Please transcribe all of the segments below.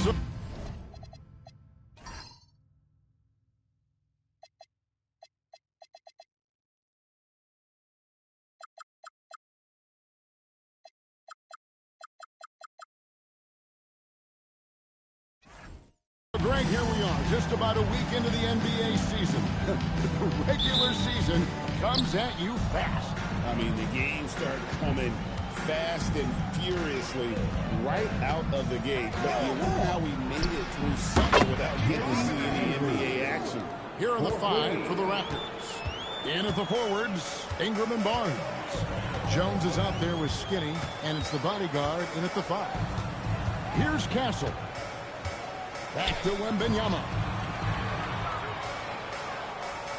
So Greg, here we are, just about a week into the NBA season. The regular season comes at you fast. I mean, the games start coming fast and furiously right out of the gate. But you wonder how we made it through summer without getting to see any NBA action. Here are the five for the Raptors. In at the forwards, Ingram and Barnes. Jones is out there with Skinny, and it's the bodyguard in at the five. Here's Castle. Back to Wembanyama.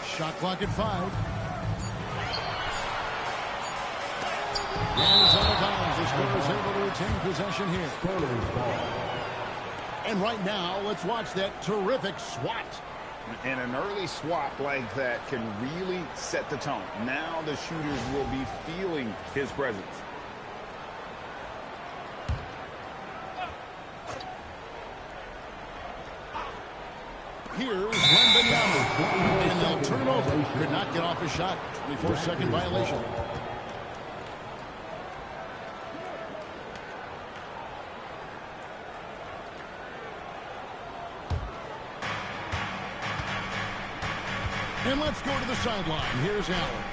Shot clock at 5. And it's out of bounds. The Spurs able to retain possession here. And right now, let's watch that terrific swat. And an early swat like that can really set the tone. Now the shooters will be feeling his presence. Here's Wembanyama. And they'll turn it over. Could not get off a shot. 24-second violation. And let's go to the sideline. Here's Allen.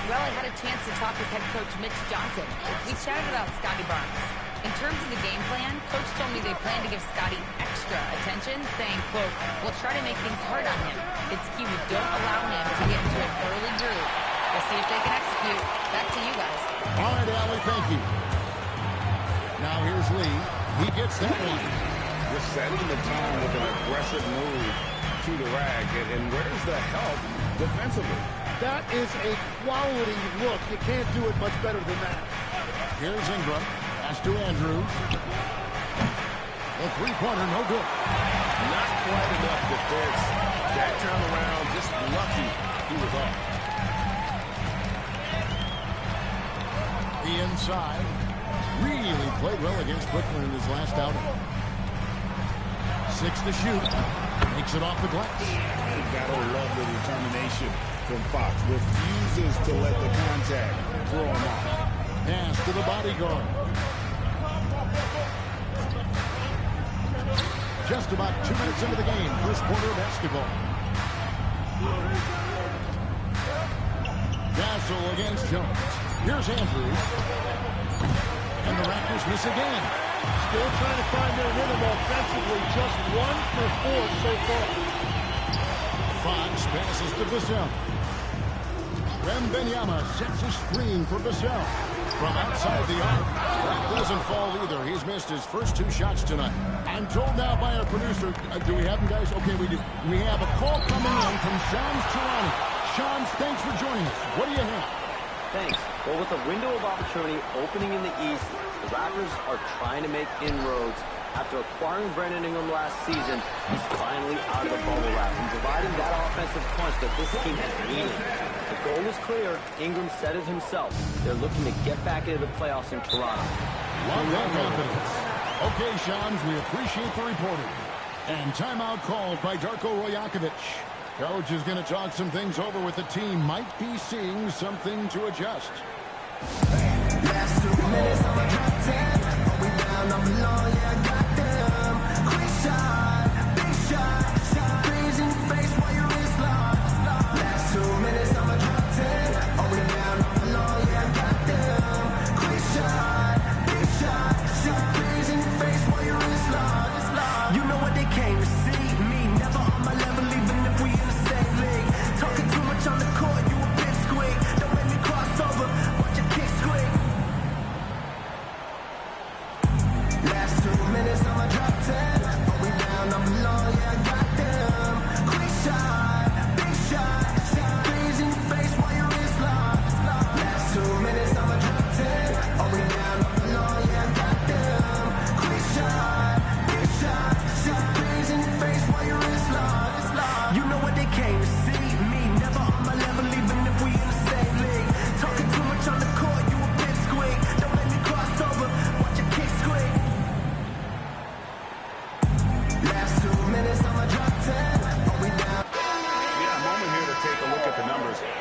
Well, I had a chance to talk with head coach Mitch Johnson. We chatted about Scotty Barnes. In terms of the game plan, coach told me they plan to give Scotty extra attention, saying, quote, we'll try to make things hard on him. It's key we don't allow him to get into an early groove. We'll see if they can execute. Back to you guys. All right, Allie, thank you. Now here's Lee. He gets that one. Just setting the tone with an aggressive move to the rack. And where's the help defensively? That is a quality look. You can't do it much better than that. Here's Ingram. Pass to Andrews. The three-pointer, no good. Not quite enough defense. That turnaround, just lucky he was off. The inside. Really played well against Brooklyn in his last outing. 6 to shoot. Makes it off the glass. You gotta love the determination from Fox. Refuses to let the contact throw him off. Pass to the bodyguard. Just about 2 minutes into the game. First quarter of basketball. Gasol against Jones. Here's Andrews. And the Raptors miss again. Still trying to find their rhythm offensively. Just 1 for 4 so far. Fox passes to Vassell. Wembanyama sets a screen for Vassell. From outside the arc. That doesn't fall either. He's missed his first 2 shots tonight. I'm told now by our producer, do we have him, guys? Okay, we do. We have a call coming in from Shams Charania. Shams, thanks for joining us. What do you have? Thanks. Well, with a window of opportunity opening in the East, the Raptors are trying to make inroads. After acquiring Brandon Ingram last season, he's finally out of the bubble wrap and providing that offensive punch that this team has needed. The goal is clear. Ingram said it himself. They're looking to get back into the playoffs in Toronto. Love that confidence. Okay, Shams, we appreciate the reporting. And timeout called by Darko Rajakovic. Coach is going to talk some things over with the team. Might be seeing something to adjust. Last 2 minutes, I'm a drop 10. Are we down? I'm alone, yeah, I got them. Quick shot, big shot. Freeze in your face while your wrist locked. Last 2 minutes, I'm a drop 10. Are we down? I'm alone, yeah, I got them. Quick shot, big shot. Freeze in your face while your wrist locked. You know what they came to see. Me, never on my level, even if we in the same league. Talking too much on the court, you a bit squeak. Don't make me cross over, watch your kick squeak. Last 2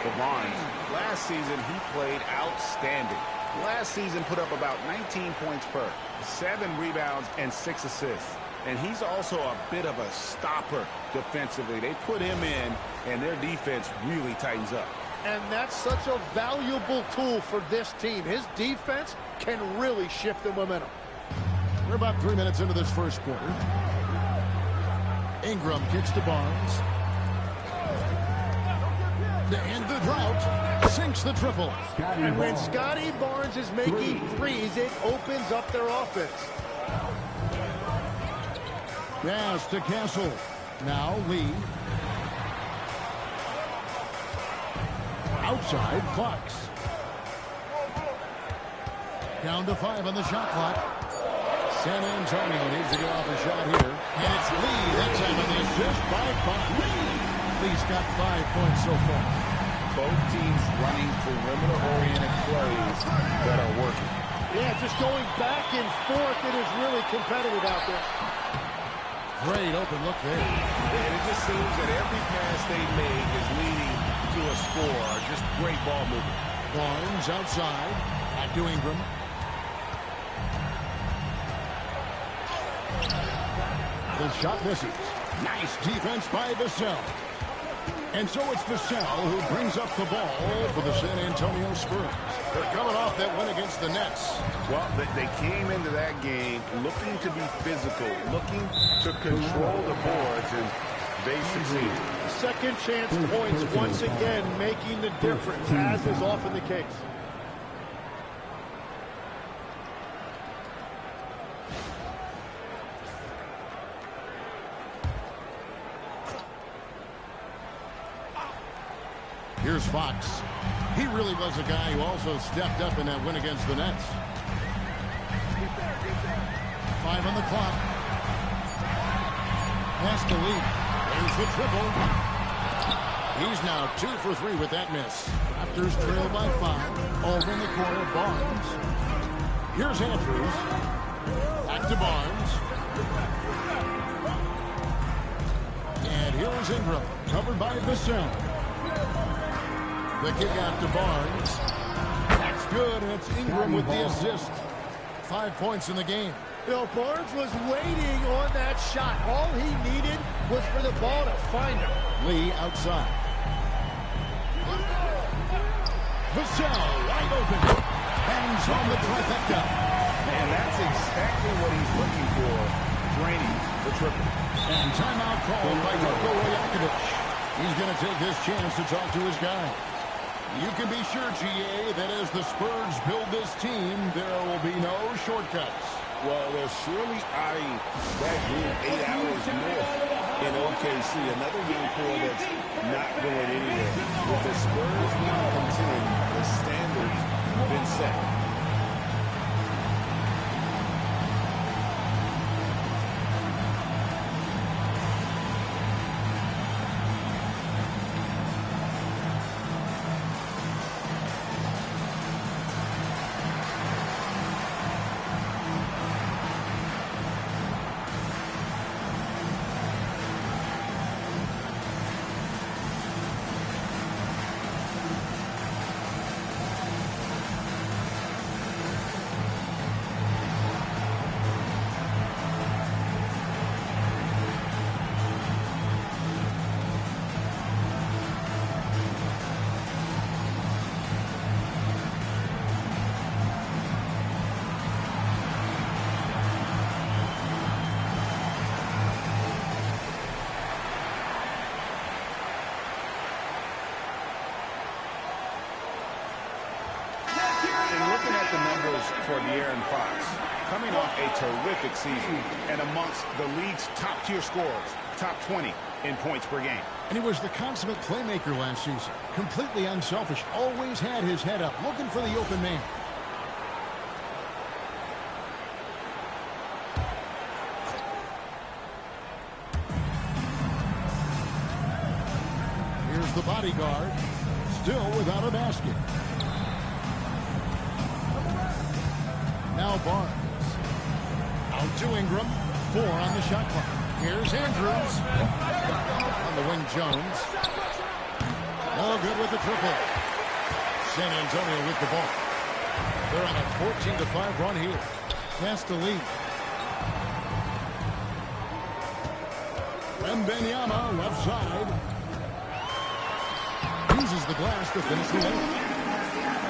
For Barnes, last season he played outstanding. Last season put up about 19 points per, 7 rebounds, and 6 assists. And he's also a bit of a stopper defensively. They put him in, and their defense really tightens up. And that's such a valuable tool for this team. His defense can really shift the momentum. We're about 3 minutes into this first quarter. Ingram kicks to Barnes. To end the drought, sinks the triple. And when Scotty Barnes is making threes, it opens up their offense. Pass to Castle. Now Lee. Outside, Fox. Down to 5 on the shot clock. San Antonio needs to get off a shot here. And it's Lee that's having the assist by Fox. Lee's got 5 points so far. Both teams running perimeter-oriented plays that are working. Yeah, just going back and forth. It is really competitive out there. Great open look there. And it just seems that every pass they make is leading to a score. Just great ball movement. Barnes outside. Back to Ingram. The shot misses. Nice defense by Vassell. And so it's Vassell who brings up the ball for the San Antonio Spurs. They're coming off that win against the Nets. Well, they came into that game looking to be physical, looking to control the boards, and they succeeded. Second chance points once again making the difference, as is often the case. Here's Fox. He really was a guy who also stepped up in that win against the Nets. 5 on the clock. Pass to Lee. There's the triple. He's now 2 for 3 with that miss. Raptors trail by 5. Over in the corner, Barnes. Here's Andrews. Back to Barnes. And here's Ingram. Covered by Vassell. The kick out to Barnes. That's good, and it's Ingram with the assist. 5 points in the game. You know, Barnes was waiting on that shot. All he needed was for the ball to find him. Lee outside. Vassell wide open. Hangs on the trifecta. And that's exactly what he's looking for, draining the triple. And timeout called by Marko Rajakovic. He's going to take his chance to talk to his guys. You can be sure, GA, that as the Spurs build this team, there will be no shortcuts. Well, they're surely eyeing that group 8 hours north in OKC. Another young core that's not going anywhere. With the Spurs want to contend, the standards have been set. For De'Aaron Fox, coming off a terrific season and amongst the league's top-tier scorers, top 20 in points per game. And he was the consummate playmaker last season. Completely unselfish, always had his head up, looking for the open man. Here's the bodyguard, still without a basket. Now Barnes. Out to Ingram. 4 on the shot clock. Here's Andrews. On the wing, Jones. All good with the triple. San Antonio with the ball. They're on a 14-5 run here. Fast to lead. Wembanyama left side. Uses the glass to finish the layup.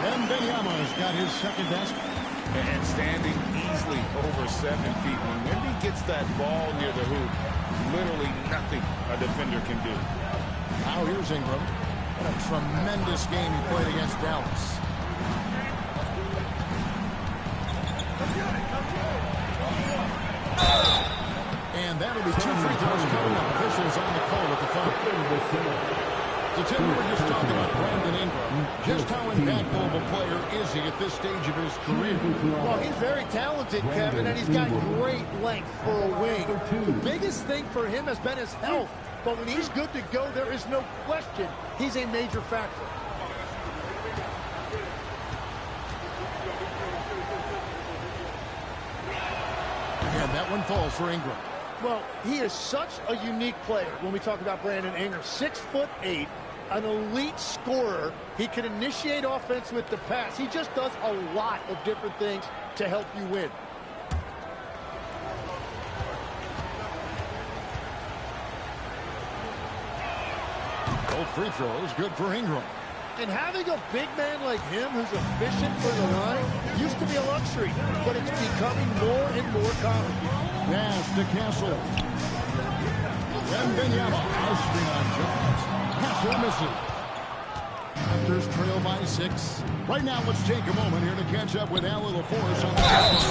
Wembanyama's got his second basket. And standing easily over 7 feet. When Wemby gets that ball near the hoop, literally nothing a defender can do. Now here's Ingram. What a tremendous game he played against Dallas. And that'll be 2 free throws coming up. Officials on the call with the foul. So, Tim, we were just talking about Brandon Ingram. Just how impactful of a player is he at this stage of his career? Well, he's very talented, Kevin, and he's got great length for a wing. The biggest thing for him has been his health. But when he's good to go, there is no question he's a major factor. And that one falls for Ingram. Well, he is such a unique player when we talk about Brandon Ingram. 6'8", an elite scorer. He can initiate offense with the pass. He just does a lot of different things to help you win. Both free throws good for Ingram. And having a big man like him who's efficient for the line used to be a luxury, but it's becoming more and more common. Pass to Castle. Wembanyama. House screen on Jones. Castle misses. Raptors trail by 6. Right now, let's take a moment here to catch up with Allie LaForce on the Thanks,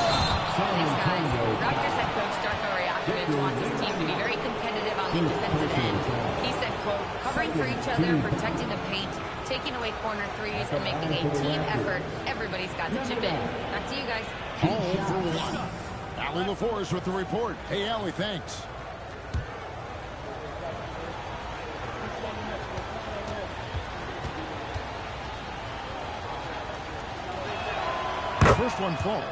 guys. Raptors head coach Darko Rajakovic wants his team to be very competitive on the defensive end. He said, quote, covering for each other, protecting the paint, taking away corner threes, and making a team effort. Everybody's got to chip in. Back to you guys. all for 1. Allie LaForce with the report. Hey, Allie, thanks. First one falls.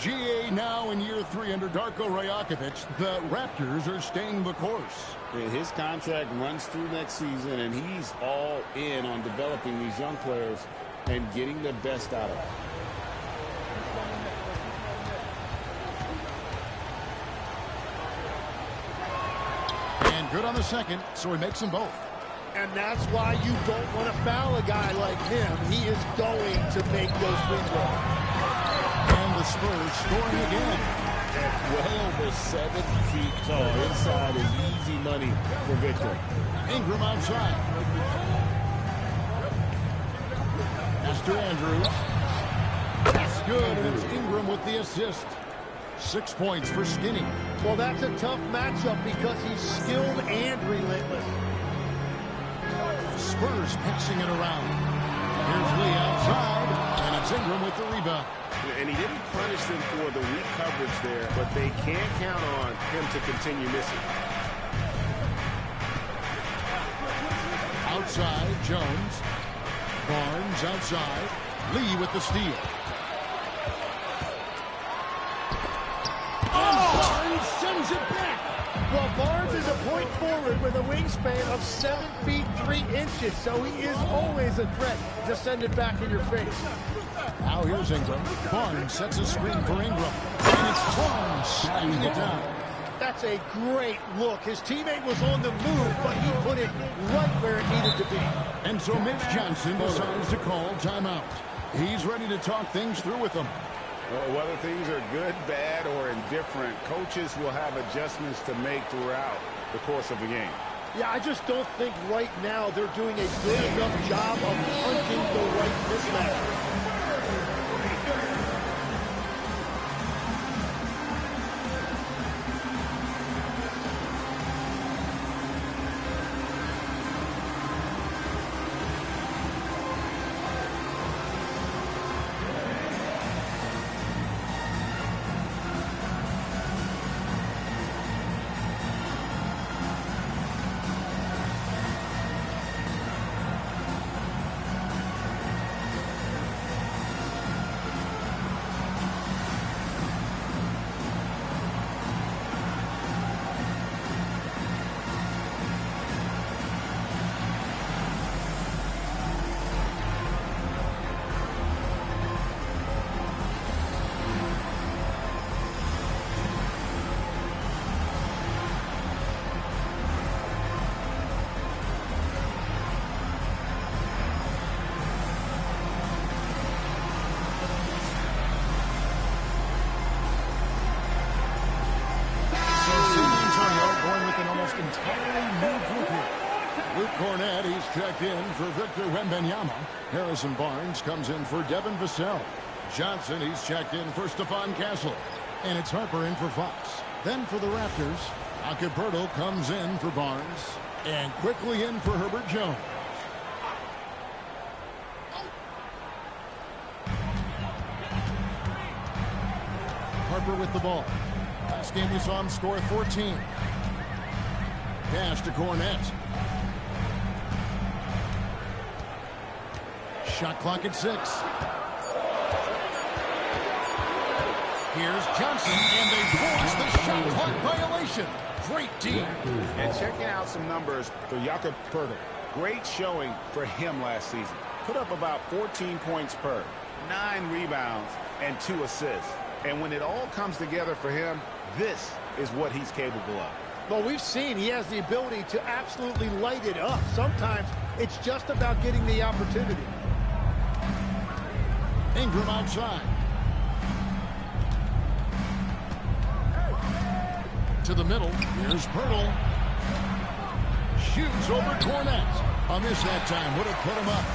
GA now in year 3 under Darko Rajakovic. The Raptors are staying the course. And his contract runs through next season, and he's all in on developing these young players and getting the best out of them. And good on the second, so he makes them both. And that's why you don't want to foul a guy like him. He is going to make those free throws. And the Spurs scoring again. At well over 7 feet tall. Inside is easy money for victory. Ingram outside. Master Andrews. That's good, and it's Ingram with the assist. 6 points for Skinny. Well, that's a tough matchup because he's skilled and relentless. Spurs passing it around. Here's Lee outside, and it's Ingram with the rebound. And he didn't punish them for the weak coverage there, but they can't count on him to continue missing. Outside, Jones. Barnes outside. Lee with the steal. Barnes sends it back. Well, Barnes is a point forward with a wingspan of 7 feet 3 inches, so he is always a threat to send it back in your face. Now here's Ingram. Barnes sets a screen for Ingram. And it's Barnes slamming it down. That's a great look. His teammate was on the move, but he put it right where it needed to be. And so Mitch Johnson decides to call timeout. He's ready to talk things through with them. Whether things are good, bad, or indifferent, coaches will have adjustments to make throughout the course of the game. Yeah, I just don't think right now they're doing a good enough job of hunting the right mismatch. checked in for Victor Wembanyama. Harrison Barnes comes in for Devin Vassell. Johnson, he's checked in for Stephon Castle. And it's Harper in for Fox. Then for the Raptors, Acapurdo comes in for Barnes. And quickly in for Herbert Jones. Harper with the ball. Last game we saw him score 14. Pass to Cornette. Shot clock at 6. Here's Johnson, and they force the shot clock violation. Great team. And checking out some numbers for Jakob Poeltl. Great showing for him last season. Put up about 14 points per, 9 rebounds, and 2 assists. And when it all comes together for him, this is what he's capable of. Well, we've seen he has the ability to absolutely light it up. Sometimes it's just about getting the opportunity. Ingram outside. To the middle. Here's Poeltl. Shoots over Cornette. A miss that time would have put him up.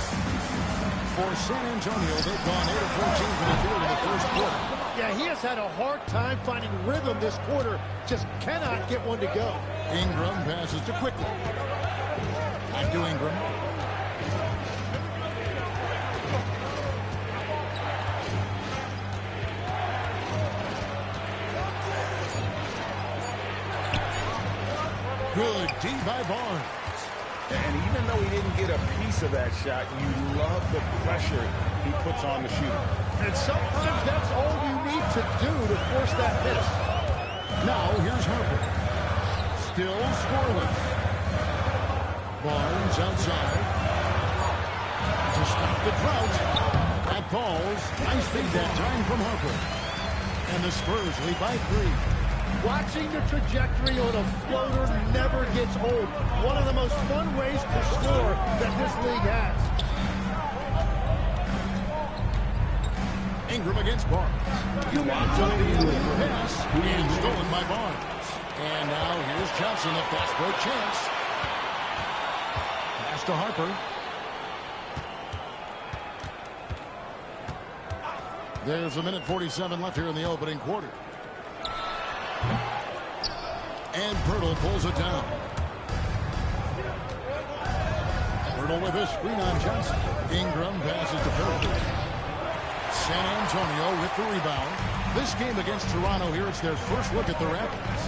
For San Antonio, they've gone 8 of 14 from the field in the first quarter. Yeah, he has had a hard time finding rhythm this quarter. Just cannot get one to go. Ingram passes to Quickly. Back to Ingram. Good D by Barnes. And even though he didn't get a piece of that shot, you love the pressure he puts on the shooter. And sometimes that's all you need to do to force that miss. Now here's Harper. Still scoreless. Barnes outside. To stop the drought. That falls. Nice feed that time from Harper. And the Spurs lead by 3. Watching the trajectory on a floater never gets old. One of the most fun ways to score that this league has. Ingram against Barnes. He wants up the illegal pass. And stolen by Barnes. And now here's Johnson, a fast break chance. Pass to Harper. There's a minute 47 left here in the opening quarter. And Poeltl pulls it down. Poeltl with a screen on Johnson. Ingram passes to Poeltl. San Antonio with the rebound. This game against Toronto here, it's their first look at the Raptors.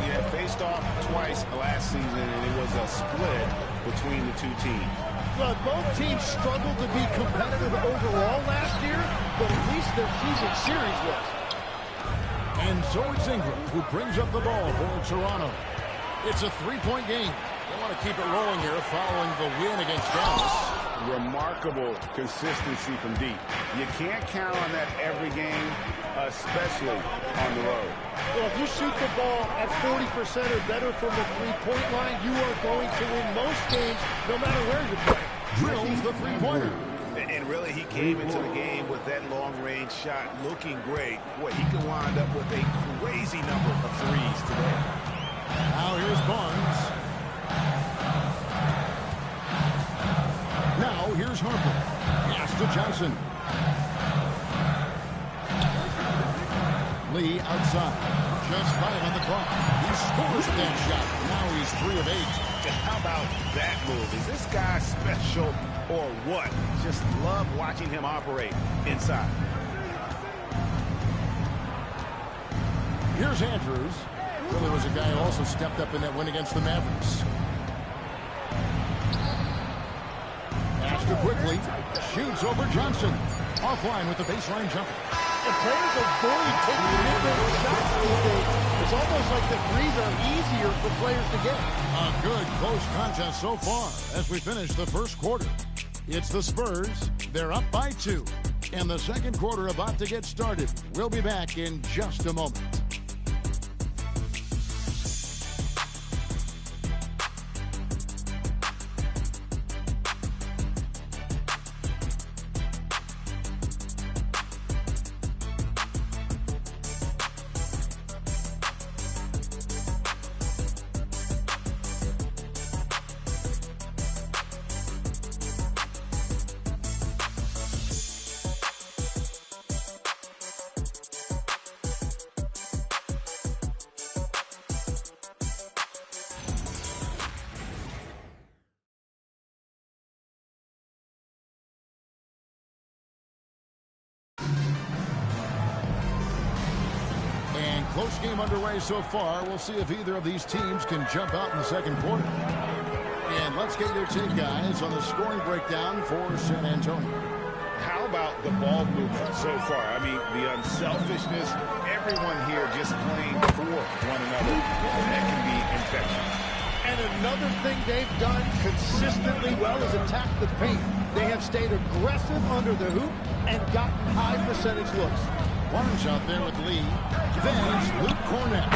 Yeah, faced off twice last season, and it was a split between the two teams. Well, both teams struggled to be competitive overall last year, but at least their season series was. And so it's Ingram who brings up the ball for Toronto. It's a 3-point game. They want to keep it rolling here following the win against Dallas. Remarkable consistency from deep. You can't count on that every game, especially on the road. Well, if you shoot the ball at 40% or better from the three-point line, you are going to win most games no matter where you play. Drills the three-pointer. And really, he came into the game with that long-range shot looking great. Boy, he can wind up with a crazy number of threes today. Now here's Barnes. Now here's Harper. Pass to Johnson. Lee outside. Just 5 on the clock. He scores that shot. Now he's 3 of 8. How about that move? Is this guy special or what? Just love watching him operate inside. Here's Andrews. Really was a guy who also stepped up in that win against the Mavericks. Pass to Quickly. Shoots over Johnson. Offline with the baseline jumper. And players avoid taking mid-range shots these days. It's almost like the threes are easier for players to get. A good close contest so far as we finish the first quarter. It's the Spurs. They're up by 2. And the second quarter about to get started. We'll be back in just a moment. Close game underway so far. We'll see if either of these teams can jump out in the second quarter. And let's get your take, guys, on the scoring breakdown for San Antonio. How about the ball movement so far? I mean, the unselfishness, everyone here just playing for one another. That can be infectious. And another thing they've done consistently well is attack the paint. They have stayed aggressive under the hoop and gotten high percentage looks. Barnes out there with Lee. Then it's Luke Cornett.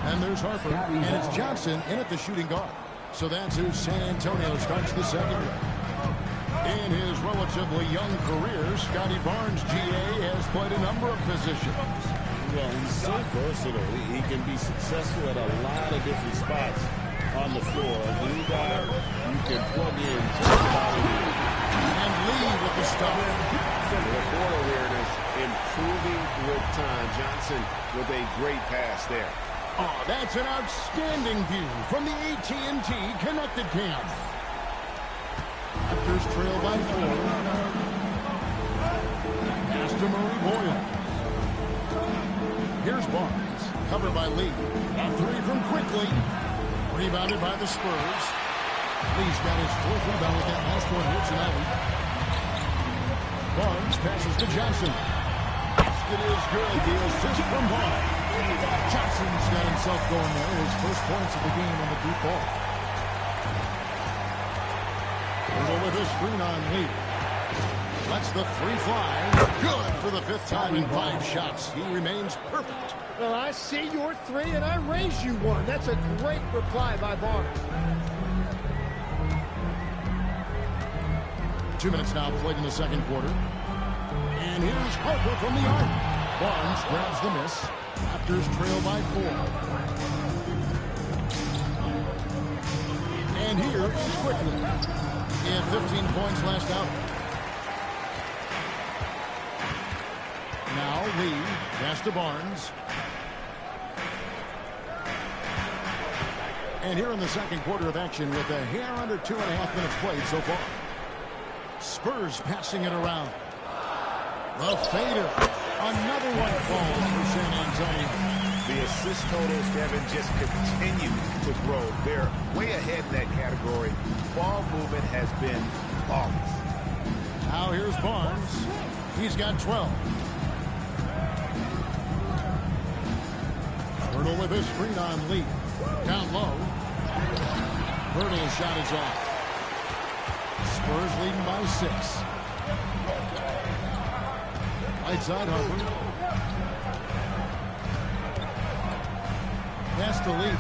And there's Harper. And it's Johnson in at the shooting guard. So that's who San Antonio starts the second with. In his relatively young career, Scotty Barnes, GA, has played a number of positions. Well, he's so versatile. He can be successful at a lot of different spots on the floor. A new guy you can plug in just about anywhere. And Lee with the stop. The floor awareness improving with time. Johnson with a great pass there. Oh, that's an outstanding view from the AT&T Connected Camp. Raptors trail by 4. Pass to Murray Boyle. Here's Barnes, covered by Lee. A three from Quickly. Rebounded by the Spurs. Lee's got his 4th rebound with that last one here tonight. Barnes passes to Johnson. Basket is good. The assist from Barnes. Johnson's got himself going there. His first points of the game on the deep ball. With a screen on Lee. Lets the three fly. Good for the 5th time in 5 shots. He remains perfect. Well, I see your 3 and I raise you 1. That's a great reply by Barnes. 2 minutes now played in the second quarter. And here's Harper from the arc. Barnes grabs the miss. Raptors trail by 4. And here is Quickly. He had 15 points last out. Now Lee, pass to Barnes. And here in the second quarter of action with a hair under 2.5 minutes played so far. Spurs passing it around. The fader. Another one falls for San Antonio. The assist totals, Kevin, just continue to grow. They're way ahead in that category. Ball movement has been flawless. Now here's Barnes. He's got 12. Hurdle with his screen on Lee. Down low. Hurdle's shot is off. Spurs leading by 6. Right side Harper. Pass to Lee.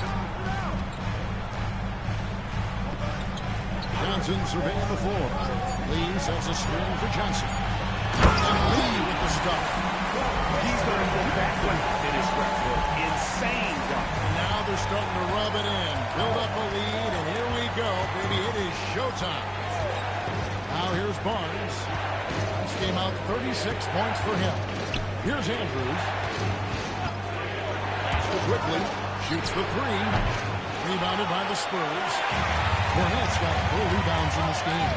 Johnson surveying the floor. Lee sets a screen for Johnson. And Lee with the stop. He's going to go back one. Finish record. Insane dunk. Now they're starting to rub it in. Build up a lead, and here we go, baby. It is showtime. Now here's Barnes. This game out 36 points for him. Here's Andrews. Pass to Quickly. Shoots the 3. Rebounded by the Spurs. Cornett's got 4 rebounds in this game.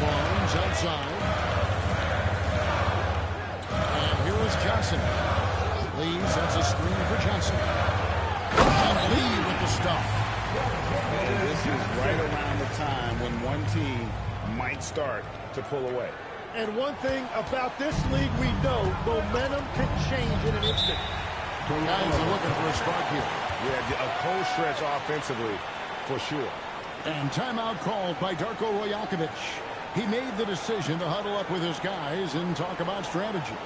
Barnes outside. And here is Johnson. Lee sets a screen for Johnson. And Lee with the stop. And this is right around the time when one team might start to pull away. And one thing about this league we know, momentum can change in an instant. Guys are looking for a spark here. Yeah, a cold stretch offensively, for sure. And timeout called by Darko Rajakovic. He made the decision to huddle up with his guys and talk about strategy.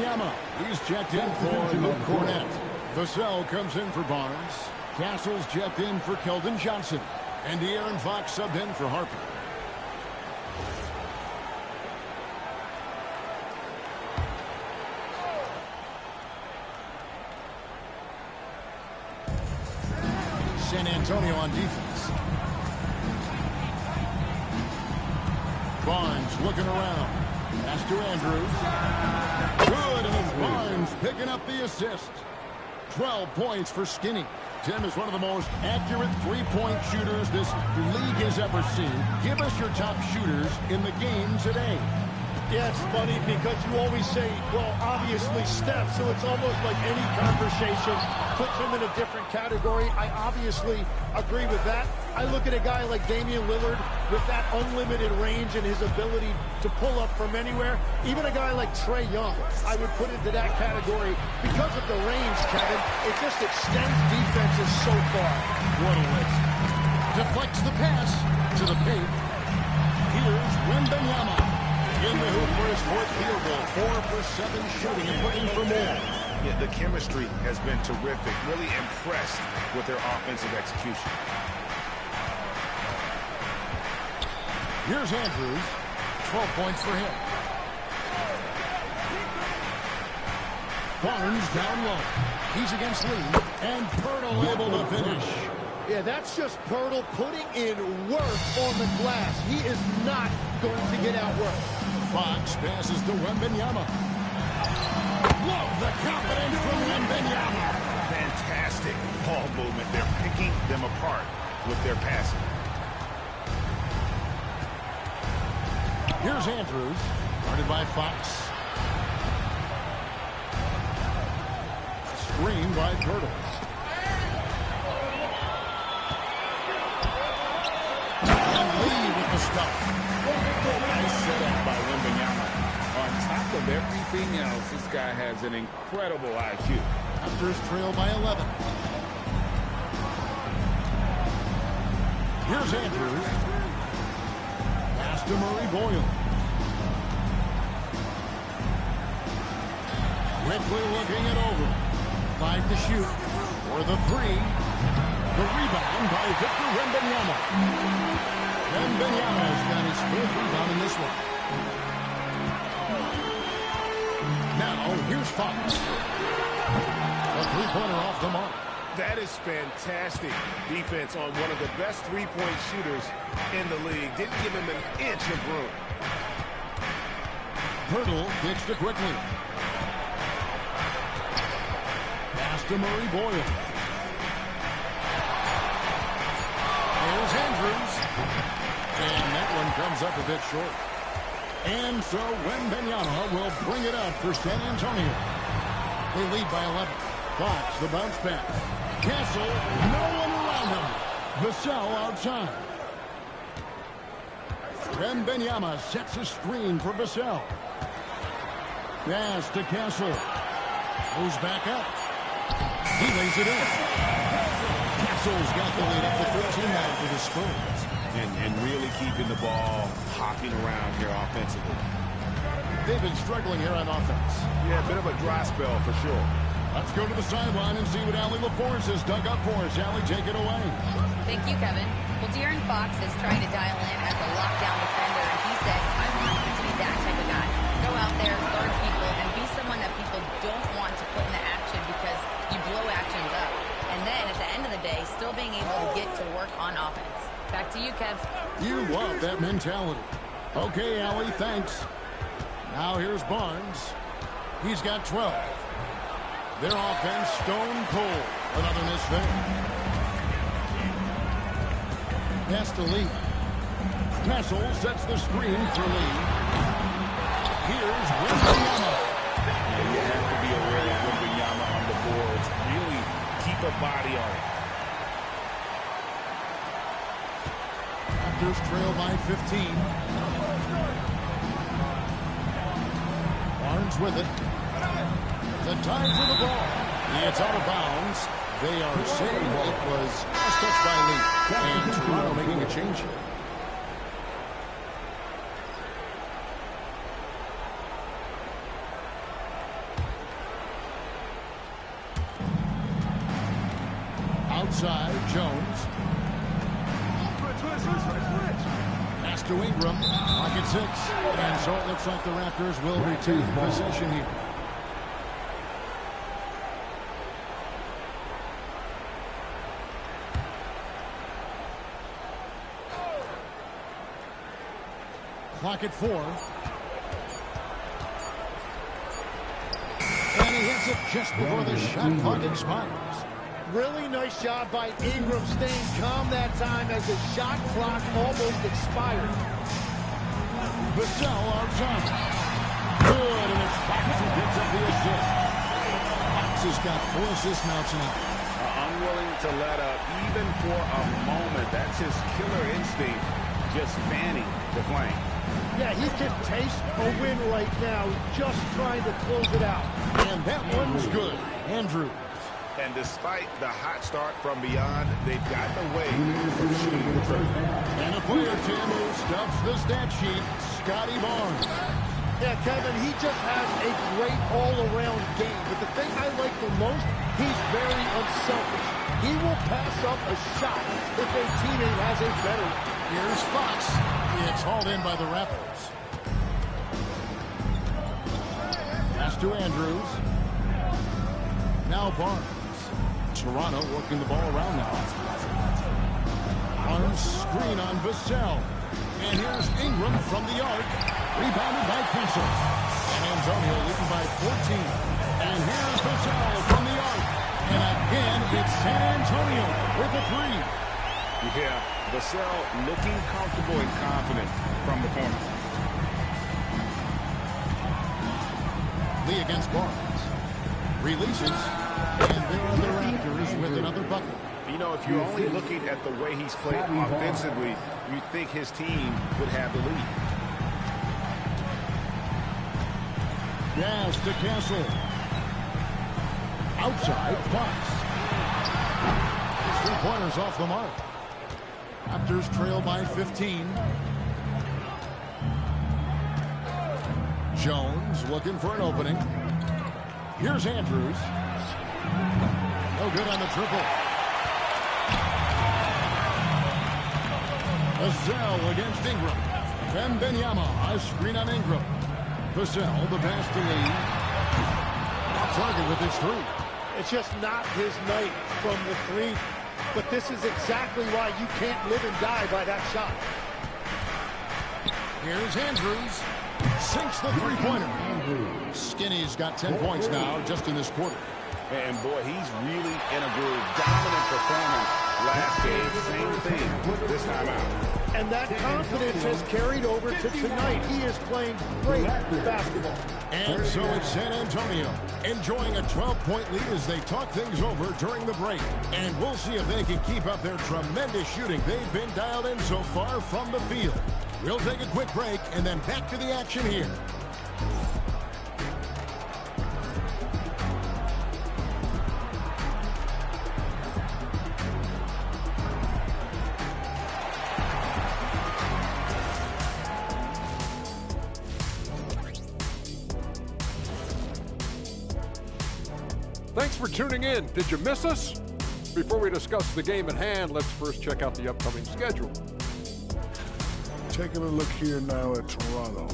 Wembanyama. He's checked in for Luke Cornett. Vassell comes in for Barnes. Castle's checked in for Keldon Johnson. And De'Aaron Fox subbed in for Harper. San Antonio on defense. Barnes looking around. Pass to Andrews. Good, and it's Barnes picking up the assist. 12 points for Skinny. Tim is one of the most accurate three-point shooters this league has ever seen. Give us your top shooters in the game today. Yeah, it's funny because you always say, well, obviously Steph, so it's almost like any conversation puts him in a different category. I obviously agree with that. I look at a guy like Damian Lillard with that unlimited range and his ability to pull up from anywhere. Even a guy like Trae Young, I would put into that category because of the range, Kevin. It just extends defenses so far. What a list. Deflects the pass to the paint. Here's Wembanyama. In the hoop for his fourth field goal. 4 for 7 shooting and looking for more. Yeah, the chemistry has been terrific. Really impressed with their offensive execution. Here's Andrews. 12 points for him. Barnes down low. He's against Lee. And Pirtle able to finish. Yeah, that's just Pirtle putting in work on the glass. He is not going to get outworked. Fox passes to Wembanyama. Love the confidence from Wembanyama. Fantastic ball movement. They're picking them apart with their passing. Here's Andrews, guarded by Fox. Screen by Pirtle. And Lee with the stuff. Nice setup by Wembanyama. On top of everything else, this guy has an incredible IQ. Raptors trail by 11. Here's Andrews. Pass to Murray Boyle. Quickly looking it over. 5 to shoot. For the 3. The rebound by Victor Wembanyama. Wembanyama's got his 4th rebound in this one. Now, here's Fox. A three-pointer off the mark. That is fantastic defense on one of the best three-point shooters in the league. Didn't give him an inch of room. Pirtle pitched it quickly. Pass to Murray Boyle. There's Andrews. And that one comes up a bit short. And so Wembanyama will bring it up for San Antonio. They lead by 11. Fox, the bounce pass. Castle, no one around him. Vassell outside. Wembanyama sets a screen for Vassell. Pass to Castle. Moves back up. He lays it in. Castle's got the lead up to 13 now for the Spurs. And really keeping the ball hopping around here offensively. They've been struggling here on offense. Yeah, a bit of a dry spell for sure. Let's go to the sideline and see what Allie LaForce has dug up for us. Allie, take it away. Thank you, Kevin. Well, De'Aaron Fox is trying to dial in as a lockdown defender, and he said, I want you to be that type of guy. Go out there, guard people, and be someone that people don't want to put into action because you blow actions up. And then, at the end of the day, still being able to get to work on offense. Back to you, Kev. You love that mentality. Okay, Allie, thanks. Now here's Barnes. He's got 12. Their offense stone cold. Another miss there. Pass to Lee. Castle sets the screen for Lee. Here's Wembanyama. You have to be aware of Wembanyama on the boards. Really keep a body on it. Raptors trail by 15. Barnes with it. The time for the ball. It's out of bounds. They are saying it was last touch by Lee. And Toronto making a change here. Outside, Jones. Pass to Ingram. Pocket 6. And so it looks like the Raptors will retain possession here. Clock at 4. And he hits it just before the shot clock expires. Really nice job by Ingram staying calm that time as the shot clock almost expired. Vassell outside. Good, and it's Fox who picks up the assist. Fox has got 4 assists now tonight. Unwilling to let up even for a moment. That's his killer instinct, just fanning the flame. Yeah, he can taste a win right now, just trying to close it out. And that one's good. Andrews. And despite the hot start from beyond, they've gotten away from shooting the trophy. And a player, Tim, who stuffs the stat sheet, Scotty Barnes. Yeah, Kevin, he just has a great all-around game. But the thing I like the most, he's very unselfish. He will pass up a shot if a teammate has a better one. Here's Fox. It's hauled in by the Raptors. Pass to Andrews. Now Barnes. Toronto working the ball around now. Barnes screen on Vassell. And here's Ingram from the arc. Rebounded by Kessel. San Antonio leading by 14. And here's Vassell from the arc. And again, it's San Antonio with a 3. Yeah, Vassell looking comfortable and confident from the corner. Lee against Barnes. Releases. And there are the Raptors with another bucket. You know, if you're only looking at the way he's played offensively, you think his team would have the lead. Yes, to Castle. Outside, Fox. 3-pointers off the mark. Raptors trail by 15. Jones looking for an opening. Here's Andrews. No good on the triple. Vassell against Ingram. Wembanyama, a screen on Ingram. Vassell, the pass to Lee. Off target with his 3. It's just not his night from the 3. But this is exactly why you can't live and die by that shot. Here's Andrews. Sinks the 3-pointer. Skinny's got 10 points now just in this quarter. And boy, he's really in a groove. Dominant performance last game. Same thing this time out. And that confidence has carried over to tonight. He is playing great basketball. And so it's San Antonio enjoying a 12-point lead as they talk things over during the break. And we'll see if they can keep up their tremendous shooting they've been dialed in so far from the field. We'll take a quick break and then back to the action here. Thanks for tuning in. Did you miss us? Before we discuss the game at hand, let's first check out the upcoming schedule. Taking a look here now at Toronto.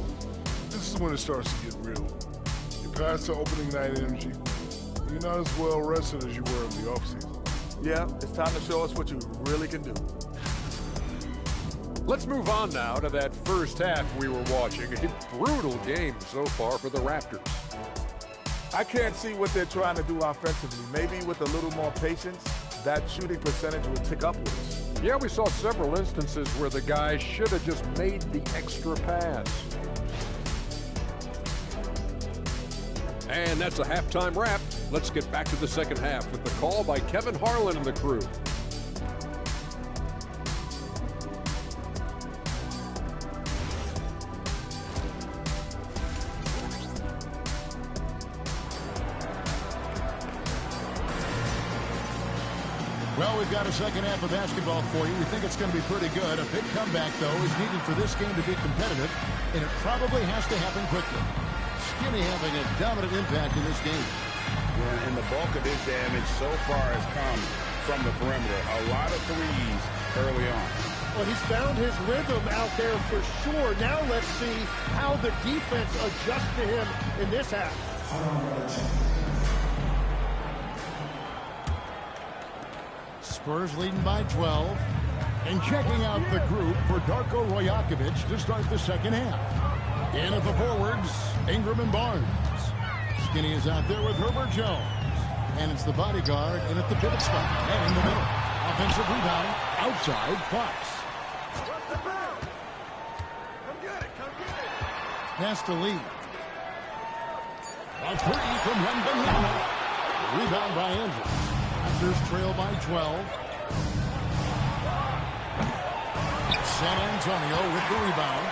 This is when it starts to get real. You pass the opening night energy. You're not as well rested as you were in the offseason. Yeah, it's time to show us what you really can do. Let's move on now to that first half we were watching. A brutal game so far for the Raptors. I can't see what they're trying to do offensively. Maybe with a little more patience, that shooting percentage will tick upwards. Yeah, we saw several instances where the guys should have just made the extra pass. And that's a halftime wrap. Let's get back to the second half with the call by Kevin Harlan and the crew. Well, we've got a second half of basketball for you. We think it's going to be pretty good. A big comeback, though, is needed for this game to be competitive, and it probably has to happen quickly. Skinny having a dominant impact in this game. And the bulk of his damage so far has come from the perimeter. A lot of threes early on. Well, he's found his rhythm out there for sure. Now let's see how the defense adjusts to him in this half. Spurs leading by 12. And checking out the group for Darko Rajakovic to start the second half. In at the forwards, Ingram and Barnes. Skinny is out there with Herbert Jones. And it's the bodyguard in at the pivot spot. And in the middle. Offensive rebound. Outside, Fox. Pass to Lee. A three from Wembanyama. Rebound by Andrews. Raptors trail by 12. San Antonio with the rebound.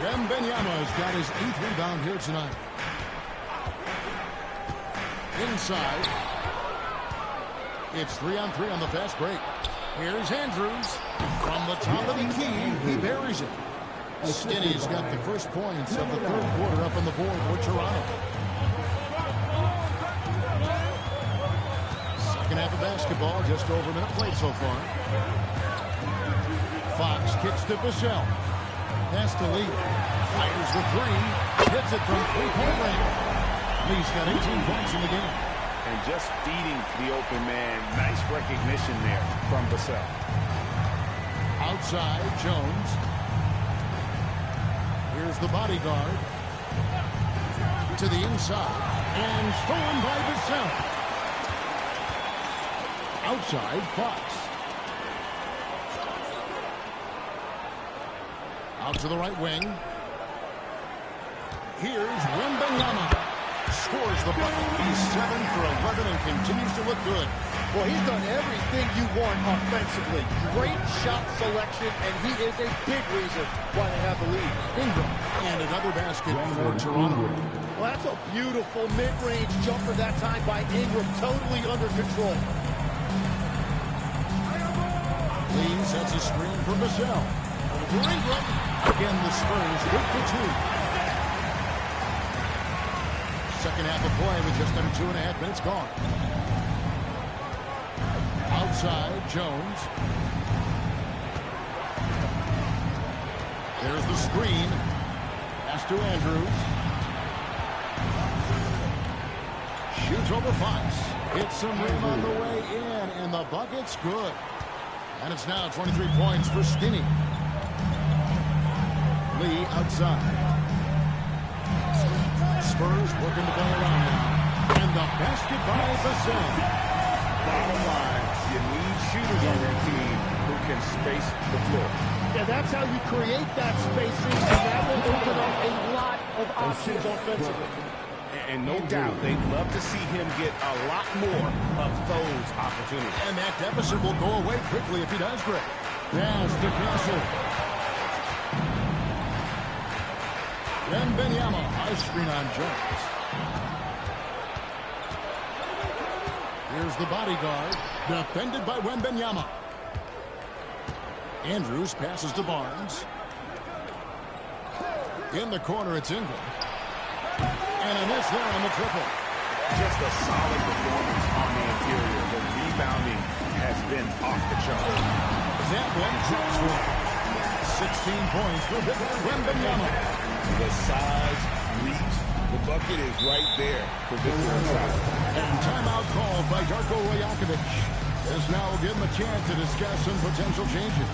Wembanyama's got his 8th rebound here tonight. Inside. It's 3-on-3 on the fast break. Here's Andrews. From the top of the key, he buries it. Skinny's got the first points of the third quarter up on the board for Toronto. Second half of basketball, just over a minute played so far. Fox kicks to Vassell. Pass to Lee. Fires the three. Hits it from three-point range. Lee's got 18 points in the game. And just feeding the open man. Nice recognition there from Vassell. Outside, Jones. Here's the bodyguard. To the inside. And stolen by Vassell. Outside, Fox. Out to the right wing. Here's Wembanyama. Scores the bucket. He's 7 for 11 and continues to look good. Well, he's done everything you want offensively. Great shot selection, and he is a big reason why they have the lead. Ingram. And another basket for Toronto. Well, that's a beautiful mid-range jumper that time by Ingram. Totally under control. Lee sets a screen for Vassell. For Ingram. Again, the Spurs good for 2. Second half of play with just under 2.5 minutes gone. Outside, Jones. There's the screen. Pass to Andrews. Shoots over Fox. Hits some rim on the way in, and the bucket's good. And it's now 23 points for Skinny. Lee outside. Spurs working the ball around now. And the basket by Vassell. Bottom line, you need shooters on your team who can space the floor. Yeah, that's how you create that spacing, and that will open up a lot of options offensively. And no doubt, they'd love to see him get a lot more of those opportunities. And that deficit will go away quickly if he does great. Pass to Castle. Wembanyama, high screen on Jones. Here's the bodyguard, defended by Wembanyama. Andrews passes to Barnes. In the corner, it's Ingram. And a miss there on the triple. Just a solid performance on the interior. The rebounding has been off the chart. That one drops one. 16 points for Victor Wembanyama. The size, reach, the bucket is right there for Victor. And timeout called by Darko Rajakovic. This now will give him a chance to discuss some potential changes.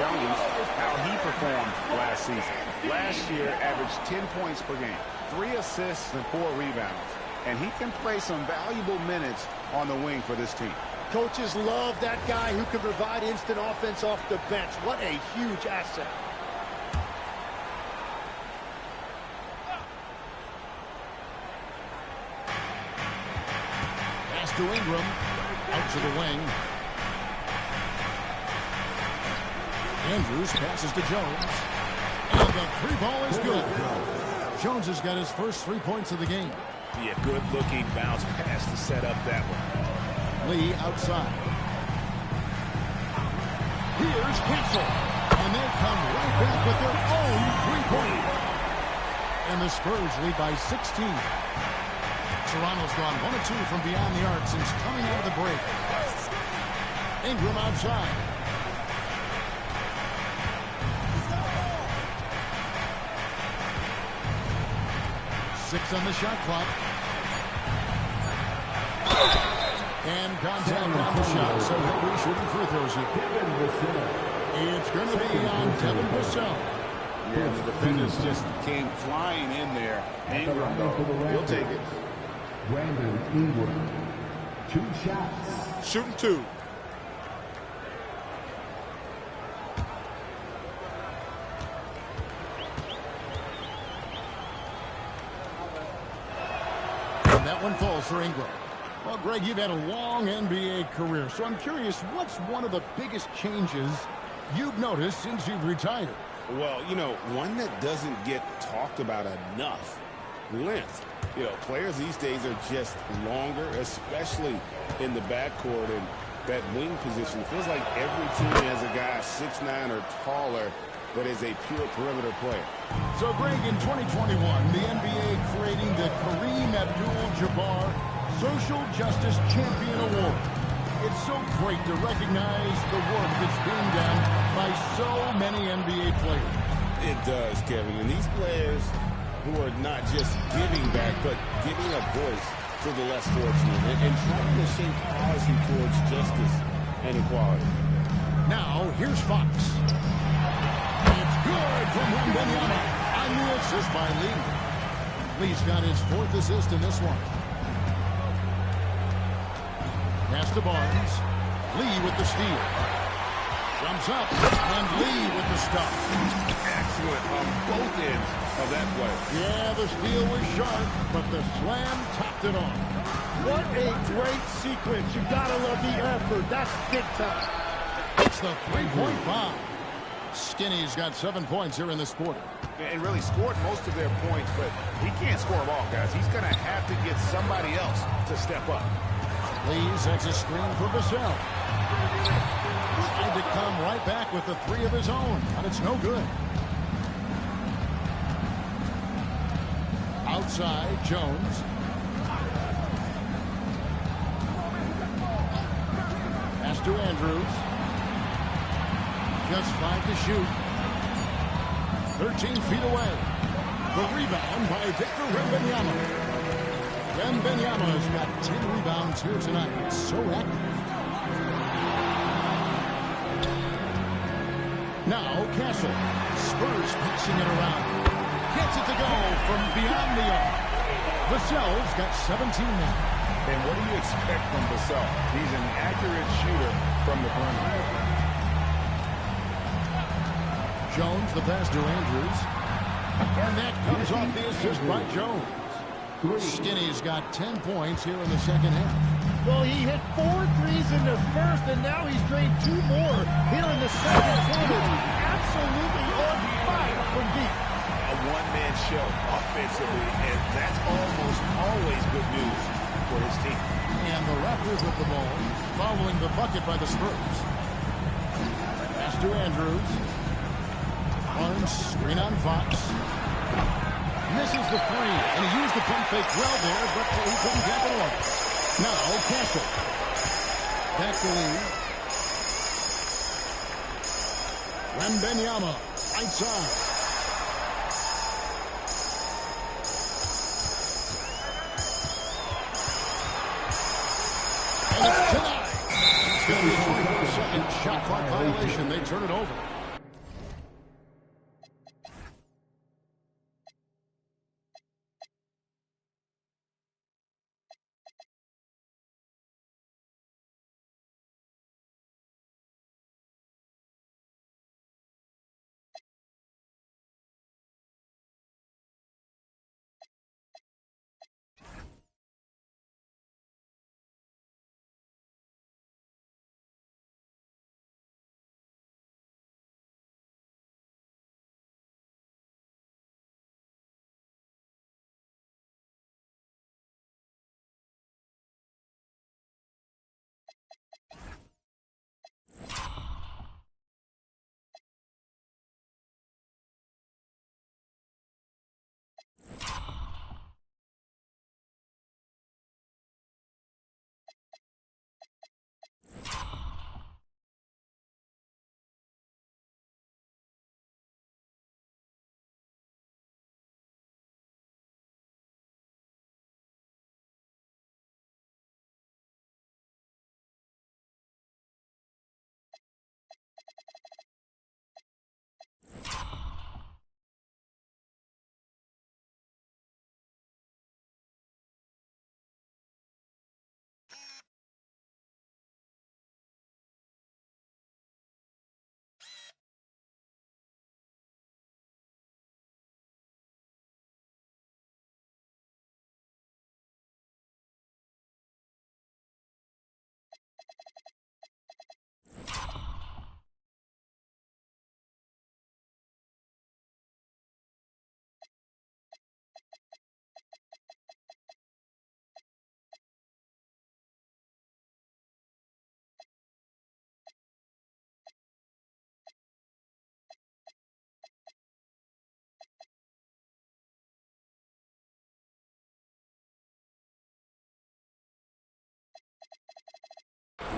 Jones how he performed last season. Last year, averaged 10 points per game, 3 assists and 4 rebounds. And he can play some valuable minutes on the wing for this team. Coaches love that guy who can provide instant offense off the bench. What a huge asset. Pass to Ingram. Out to the wing. Andrews passes to Jones. And the 3-ball is good. Jones has got his first 3 points of the game. Be a good-looking bounce pass to set up that one. Lee outside. Here's Castle. And they come right back with their own 3-point. And the Spurs lead by 16. Toronto's gone 1 of 2 from beyond the arc since coming out of the break. Ingram outside. Six on the shot clock. And contact on the shot, so he'll be shooting free throws here. It's going to be on Devin Vassell. Yeah, the defenders just came flying in there. Ingram, though, he'll take it. Brandon Ingram, 2 shots. Shooting 2. And that one falls for Ingram. Well, Greg, you've had a long NBA career, so I'm curious, what's one of the biggest changes you've noticed since you've retired? Well, you know, one that doesn't get talked about enough, length. You know, players these days are just longer, especially in the backcourt and that wing position. It feels like every team has a guy 6'9" or taller that is a pure perimeter player. So, Greg, in 2021, the NBA creating the Kareem Abdul-Jabbar Social Justice Champion Award. It's so great to recognize the work that's being done by so many NBA players. It does, Kevin. And these players who are not just giving back, but giving a voice to the less fortunate and trying to shape policy towards justice and equality. Now, here's Fox. It's good from Wembanyama on the assist by Lee. Lee's got his 4th assist in this one. Pass to Barnes. Lee with the steal. Jumps up, and Lee with the stop. Excellent on both ends of that play. Yeah, the steal was sharp, but the slam topped it off. What a great sequence. You gotta love the effort. That's big time. It's the 3-point bomb. Skinny's got 7 points here in this quarter. And really scored most of their points, but he can't score them all, guys. He's going to have to get somebody else to step up. Lee sets a screen for Vassell. Tried to come right back with the 3 of his own, but it's no good. Outside, Jones. Pass to Andrews. Just 5 to shoot. 13 feet away. The rebound by Victor Wembanyama. Wembanyama's got 10 rebounds here tonight. So active. Now Castle. Spurs passing it around. Gets it to go from beyond the arc. Vassell's got 17 now. And what do you expect from Vassell? He's an accurate shooter from the perimeter. Jones, the pass to Andrews. And that comes off the assist by Jones. Skinny's got 10 points here in the second half. Well, he hit 4 threes in the first, and now he's drained 2 more here in the second quarter. Absolutely on fire from deep. A one-man show offensively, and that's almost always good news for his team. And the Raptors with the ball, following the bucket by the Spurs. Pass to Andrews. Barnes, screen on Fox. Misses the 3, and he used the pump fake well there, but he couldn't capitalize. Now, Castle. Back to Lee. Wembanyama, right side. And it's tonight. It's going to be a 4-second shot clock violation. They turn it over.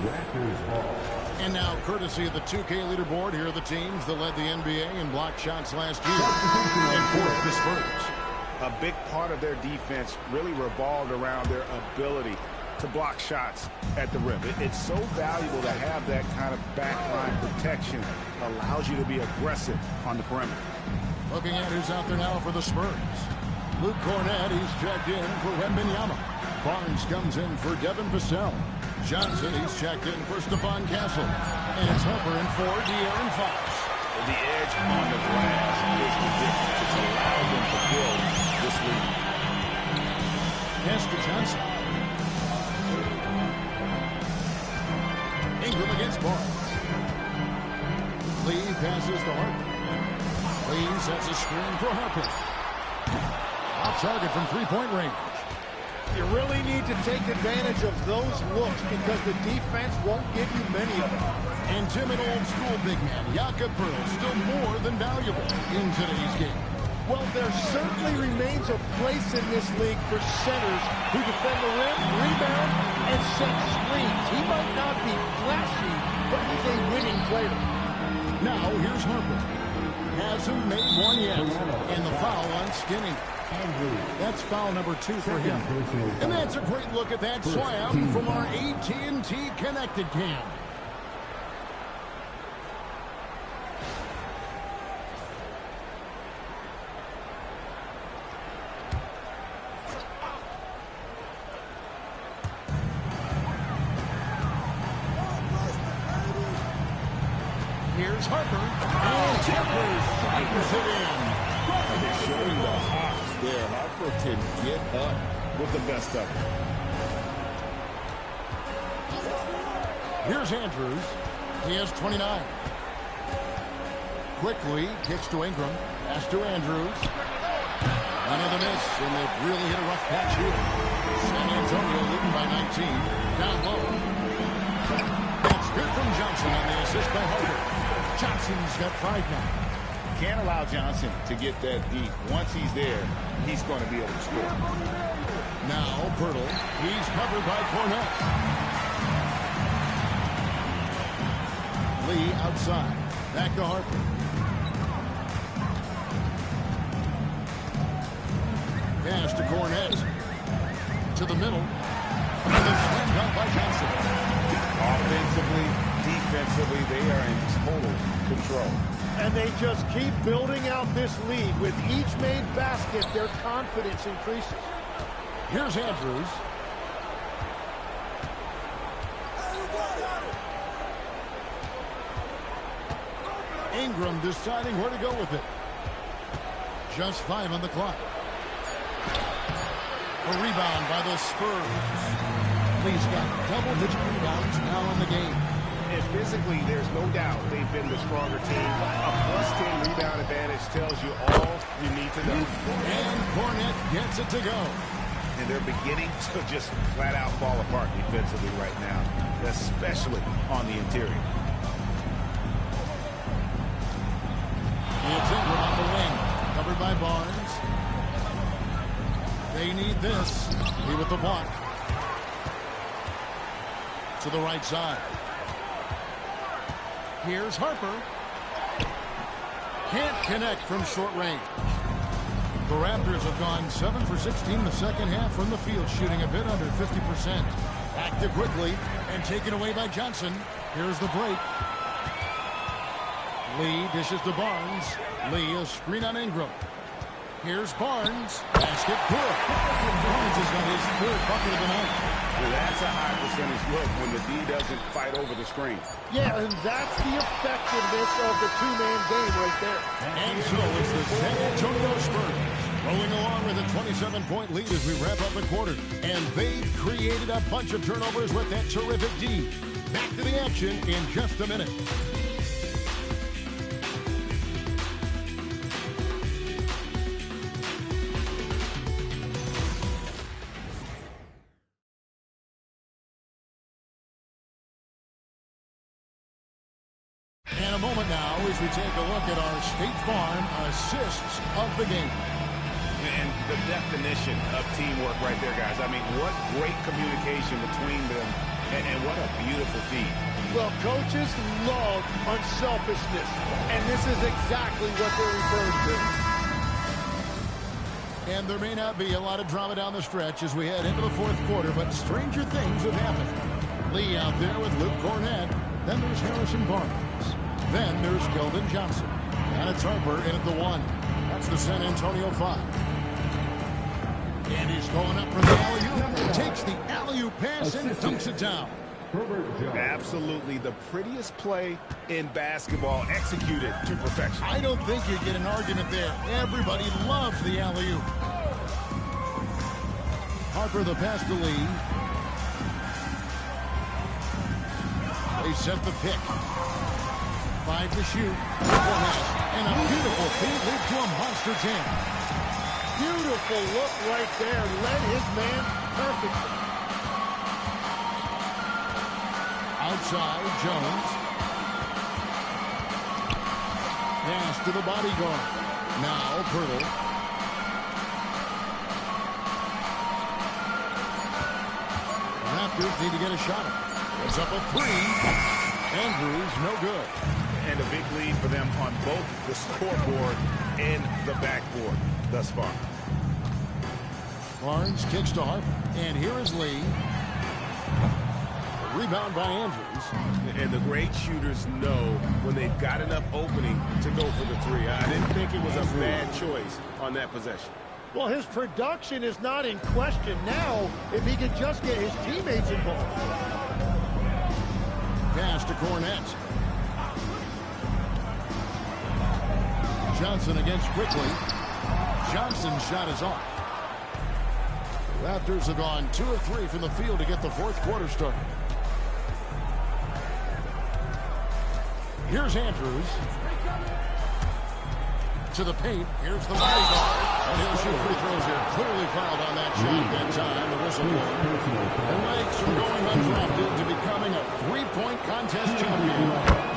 Raptors ball. And now, courtesy of the 2K leaderboard, here are the teams that led the NBA in block shots last year. And fourth, the Spurs. A big part of their defense really revolved around their ability to block shots at the rim. It's so valuable to have that kind of backline protection. Allows you to be aggressive on the perimeter. Looking at who's out there now for the Spurs. Luke Cornett, he's checked in for Wembanyama. Barnes comes in for Devin Vassell. Johnson, he's checked in for Stephon Castle. And it's Harper in for De'Aaron Fox. The edge on the glass is ridiculous. It's allowed them to build this lead. Pass to Johnson. Ingram against Barnes. Lee passes to Harper. Lee sets a screen for Harper. Off target from three-point range. You really need to take advantage of those looks because the defense won't give you many of them. And timid old-school big man Jakob Poeltl still more than valuable in today's game. Well, there certainly remains a place in this league for centers who defend the rim, rebound, and set screens. He might not be flashy, but he's a winning player. Now, here's Harper. Hasn't made one yet. And the foul on Skinny. That's foul number 2 for him. And that's a great look at that slam from our AT&T Connected Cam. Here's Harper. And Harper fires it in. They're showing the hops there. Harper can get up with the best of them. Here's Andrews. He has 29. Quickly kicks to Ingram. Pass to Andrews. Another miss, and they've really hit a rough patch here. San Antonio leading by 19. Down low. That's good from Johnson on the assist by Harper. Johnson's got 5 now. Can't allow Johnson to get that deep. Once he's there, he's going to be able to score. Now, Poeltl. He's covered by Cornett. Lee outside. Back to Harper. Pass to Cornett. To the middle. And a slam dunk by Johnson. Offensively, defensively, they are in total control. And they just keep building out this lead. With each made basket, their confidence increases. Here's Andrews. Ingram deciding where to go with it. Just 5 on the clock. A rebound by the Spurs. Lee's got double-digit rebounds now in the game. And physically, there's no doubt they've been the stronger team. A +10 rebound advantage tells you all you need to know. And Cornett gets it to go. And they're beginning to just flat-out fall apart defensively right now, especially on the interior. It's Ingram on the wing, covered by Barnes. They need this. He with the block. To the right side. Here's Harper. Can't connect from short range. The Raptors have gone 7 for 16 in the second half from the field, shooting a bit under 50%. Active quickly and taken away by Johnson. Here's the break. Lee dishes to Barnes. Lee, a screen on Ingram. Here's Barnes. Basket good. Barnes has got his 3rd bucket of the night. Well, that's a high percentage look when the D doesn't fight over the screen. Yeah, and that's the effectiveness of the two-man game right there. And so it's the San Antonio Spurs rolling along with a 27-point lead as we wrap up the quarter. And they've created a bunch of turnovers with that terrific D. Back to the action in just a minute. In a moment now as we take a look at our State Farm assists of the game. And the definition of teamwork right there, guys. I mean, what great communication between them And what a beautiful feed. Well, coaches love unselfishness, and this is exactly what they're referring to. And there may not be a lot of drama down the stretch as we head into the fourth quarter, but stranger things have happened. Lee out there with Luke Cornett. Then there's Harrison Barnes. Then there's Keldon Johnson. And it's Harper in at the 1. That's the San Antonio 5. And he's going up for the alley-oop. Takes the alley-oop pass and dunks it down. Absolutely the prettiest play in basketball, executed to perfection. I don't think you get an argument there. Everybody loves the alley-oop. Harper the pass to Lee. They set the pick. 5 to shoot. And a beautiful feed lead to a monster jam. Beautiful look right there. Led his man perfectly. Outside, Jones. Pass to the bodyguard. Now, Pirtle. The Raptors need to get a shot. It's up a 3. Andrews, no good. And a big lead for them on both the scoreboard and the backboard thus far. Barnes kicks to Harper. And here is Lee. Rebound by Andrews. And the great shooters know when they've got enough opening to go for the 3. I didn't think it was a bad choice on that possession. Well, his production is not in question now if he could just get his teammates involved. Pass to Cornett. Johnson against Quickly. Johnson's shot is off. Raptors have gone 2 of 3 from the field to get the fourth quarter started. Here's Andrews. To the paint. Here's the bodyguard. And he'll shoot free throws here. Clearly fouled on that shot that time. The whistle blows. And Lakes from going undrafted to becoming a three-point contest champion.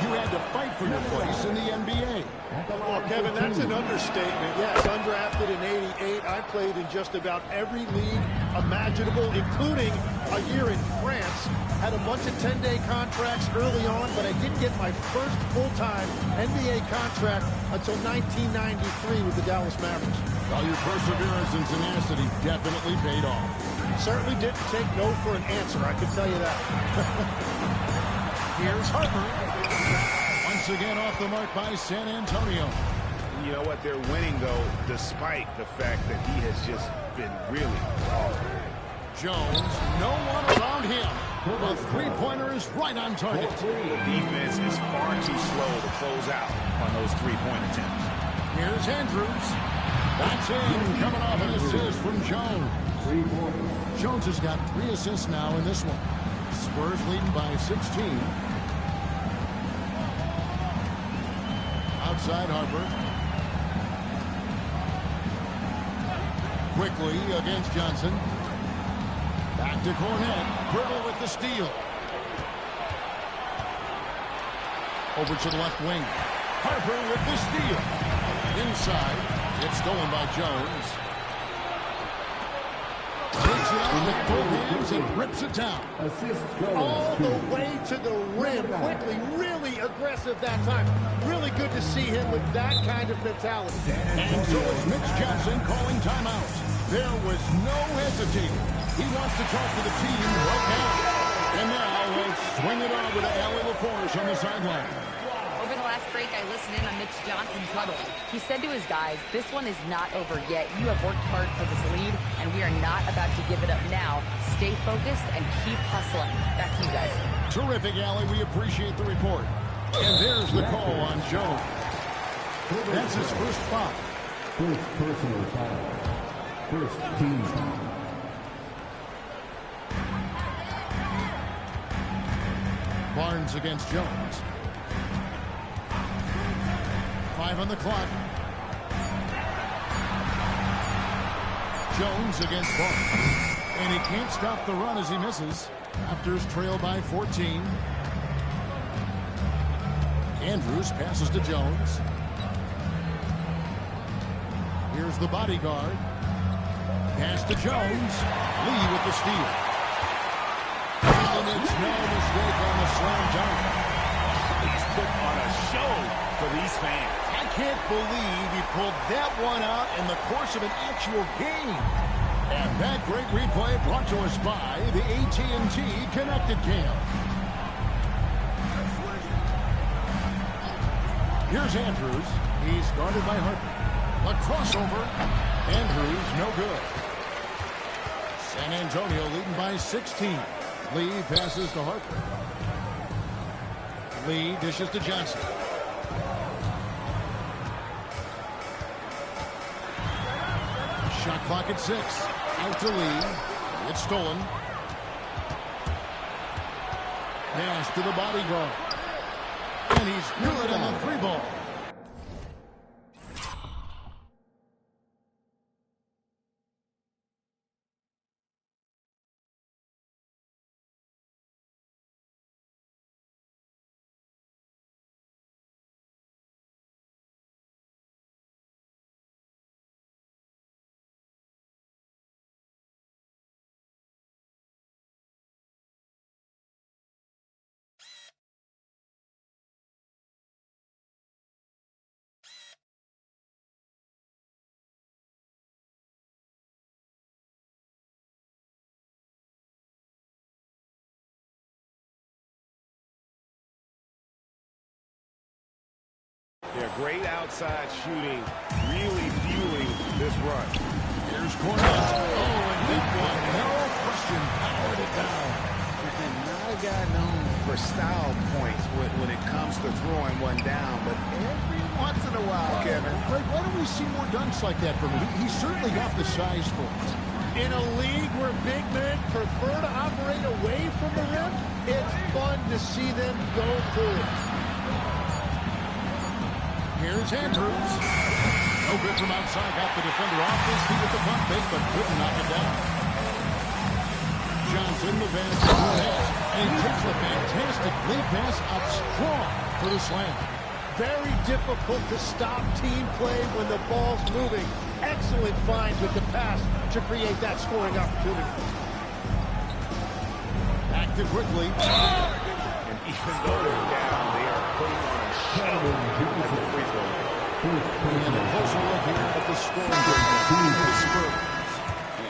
You had to fight for your place in the NBA. Well, Kevin, that's an understatement. Yes, undrafted in '88. I played in just about every league imaginable, including a year in France. Had a bunch of 10-day contracts early on, but I didn't get my first full-time NBA contract until 1993 with the Dallas Mavericks. Well, your perseverance and tenacity definitely paid off. Certainly didn't take no for an answer, I can tell you that. Here's Harper. Once again off the mark by San Antonio. You know what? They're winning, though, despite the fact that he has just been really awful. Jones, no one around him. The three-pointer is right on target. The defense is far too slow to close out on those three-point attempts. Here's Andrews. That's in, coming off an assist from Jones. Jones has got 3 assists now in this one. Spurs leading by 16. Outside Harper. Quickly against Johnson. Back to Cornett. Pirtle with the steal. Over to the left wing. Harper with the steal. Inside. It's stolen by Jones. Takes it out with both hands and rips it down. All the way to the rim. Quickly, really aggressive that time. Really good to see him with that kind of mentality. And so it's Mitch Johnson calling timeout. There was no hesitating. He wants to talk to the team right now. And now let's swing it over to Allie LaForce on the sideline. Over the last break, I listened in on Mitch Johnson's huddle. He said to his guys, this one is not over yet. You have worked hard for this lead, and we are not about to give it up now. Stay focused and keep hustling. Back to you guys. Terrific, Allie. We appreciate the report. And there's the call on Jones. That's his first foul. First personal foul. First team foul. Barnes against Jones. 5 on the clock. Jones against Barnes. And he can't stop the run as he misses. Raptors trail by 14. Andrews passes to Jones. Here's the bodyguard. Pass to Jones. Lee with the steal. And the And it's no mistake on the slam dunk. He's put on a show for these fans. I can't believe he pulled that one out in the course of an actual game. And that great replay brought to us by the AT&T Connected Cam. Here's Andrews. He's guarded by Harper. A crossover. Andrews, no good. San Antonio leading by 16. Lee passes to Harper. Lee dishes to Johnson. Shot clock at 6. Out to Lee. It's stolen. Pass to the bodyguard. And he's good on the 3-ball. Yeah, great outside shooting, really fueling this run. Here's Cornette. Oh, and big one. No question. Powered it down. And not a guy known for style points when it comes to throwing one down, but every once in a while, Kevin. Greg, why don't we see more dunks like that from him? He's certainly got the size for it. In a league where big men prefer to operate away from the rim, it's fun to see them go for it. Here's Andrews. No good from outside. Got the defender off his feet with the pump fake, but couldn't knock it down. Johnson, the pass to Cornette. And he takes a fantastic lead pass up strong for the slam. Very difficult to stop team play when the ball's moving. Excellent finds with the pass to create that scoring opportunity. Back to quickly. And even though they're down, they are putting on a show at the free throw. And a closer look here at the scoring breakdown. The Spurs.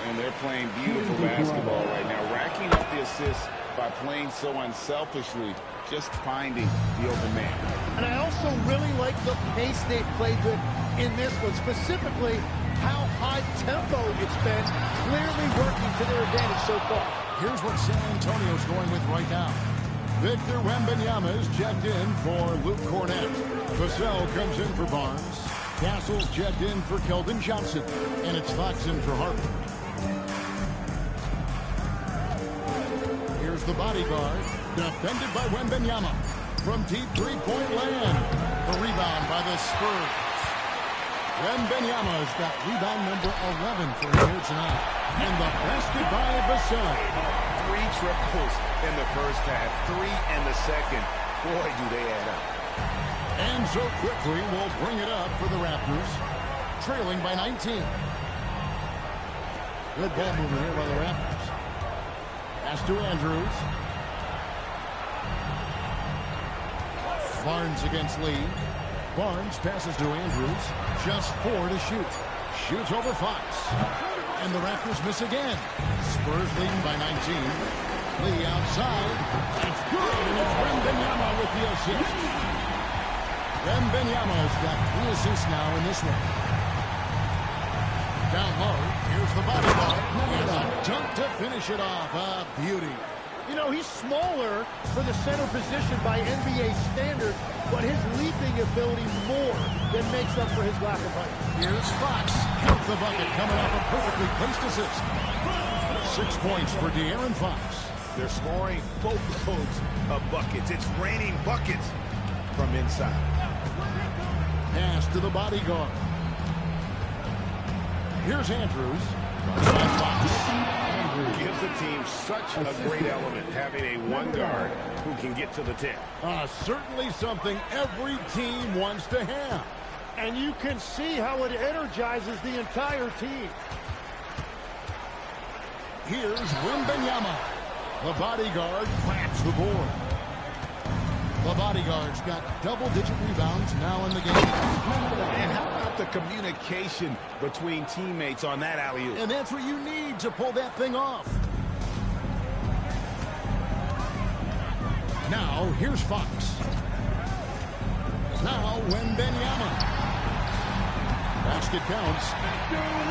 And they're playing beautiful basketball right now, racking up the assists by playing so unselfishly, just finding the open man. And I also really like the pace they've played with in this one, specifically how high tempo it's been, clearly working to their advantage so far. Here's what San Antonio's going with right now. Victor Wembanyama is checked in for Luke Cornette. Vassell comes in for Barnes. Castle's checked in for Keldon Johnson. And it's Fox in for Harper. Here's the bodyguard, defended by Wembanyama. From deep three-point land. The rebound by the Spurs. Wembanyama's got rebound number 11 for him here tonight. And the basket by Vassell. 3 triples in the first half, 3 in the second. Boy, do they add up. And so quickly, we'll bring it up for the Raptors, trailing by 19. Good ball movement here by the Raptors. Pass to Andrews. Barnes against Lee. Barnes passes to Andrews. Just 4 to shoot. Shoots over Fox. And the Raptors miss again. Spurs leading by 19. Lee outside. That's good. And it's Wembanyama with the assist. Wembanyama's got 3 assists now in this one. Down low. Here's the bodyguard. And a dunk to finish it off. A beauty. You know, he's smaller for the center position by NBA standards, but his leaping ability more than makes up for his lack of height. Here's Fox. Count the bucket coming off a perfectly placed assist. 6 points for De'Aaron Fox. They're scoring boatloads of buckets. It's raining buckets from inside. Pass to the bodyguard. Here's Andrews. Fox. Gives the team such a great element, having a one guard who can get to the 10. Certainly something every team wants to have. And you can see how it energizes the entire team. Here's Wembanyama. The bodyguard claps the board. The bodyguard's got double-digit rebounds now in the game. And how about the communication between teammates on that alley-oop? And that's what you need to pull that thing off. Now, here's Fox. Now, Wembanyama. Basket counts.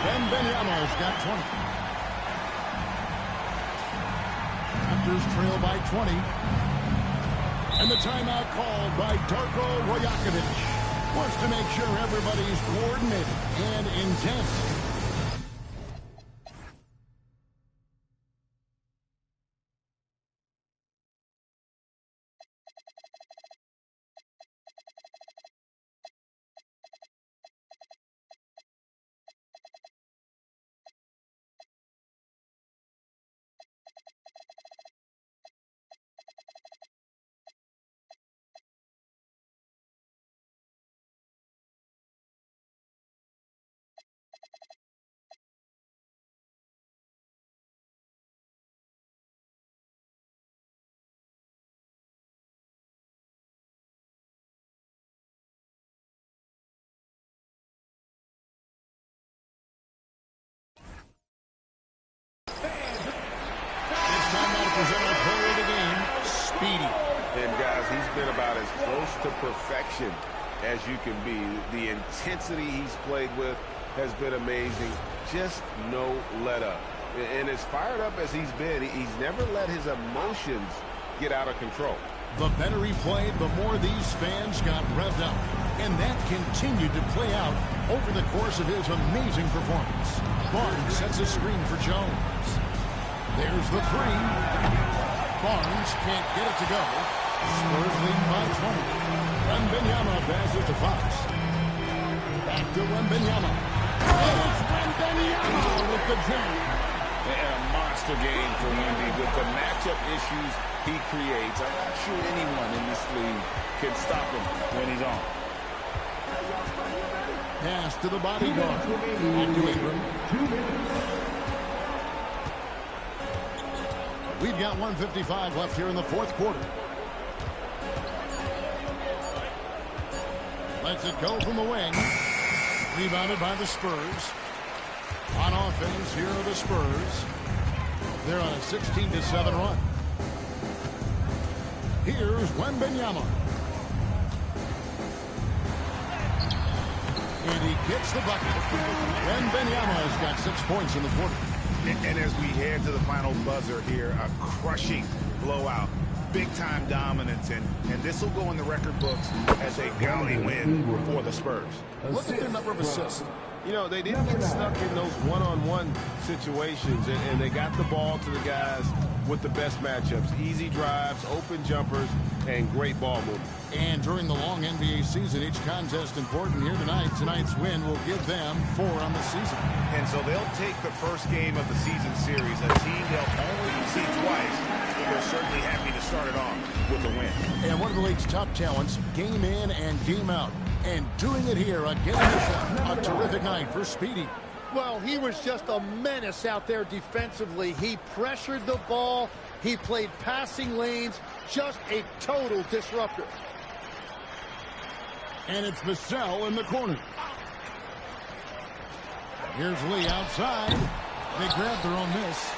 Wembanyama's got 20. Raptors trail by 20. And the timeout called by Darko Rajakovic. Wants to make sure everybody's coordinated and intense. Presenting player of the game, Speedy. And guys, he's been about as close to perfection as you can be. The intensity he's played with has been amazing. Just no let up. And as fired up as he's been, he's never let his emotions get out of control. The better he played, the more these fans got revved up. And that continued to play out over the course of his amazing performance. Barnes sets a screen for Jones. There's the three. Barnes can't get it to go. Spurs lead by 20. Wembanyama passes to Fox. Back to Wembanyama. It's Wembanyama with the jam. And a monster game for Wemby with the matchup issues he creates. I'm not sure anyone in this league can stop him when he's on. Pass to the bodyguard. Back to Ingram. 2 minutes. We've got 1:55 left here in the fourth quarter. Lets it go from the wing. Rebounded by the Spurs. On offense, here are the Spurs. They're on a 16-7 run. Here's Wembanyama. And he gets the bucket. Wembanyama's got 6 points in the quarter. And as we head to the final buzzer here, a crushing blowout, big-time dominance, and this will go in the record books as a gaudy win for the Spurs. Look at their number of assists. You know, they didn't get stuck in those one-on-one situations, and they got the ball to the guys with the best matchups. Easy drives, open jumpers, and great ball movement. And during the long NBA season, each contest important here tonight. Tonight's win will give them 4 on the season. And so they'll take the first game of the season series, a team they'll only see twice, but they're certainly happy to start it off with a win. And one of the league's top talents, game in and game out. And doing it here again, a terrific night for Speedy. Well, he was just a menace out there defensively. He pressured the ball. He played passing lanes. Just a total disruptor. And it's Vassell in the corner. Here's Lee outside. They grab their own miss.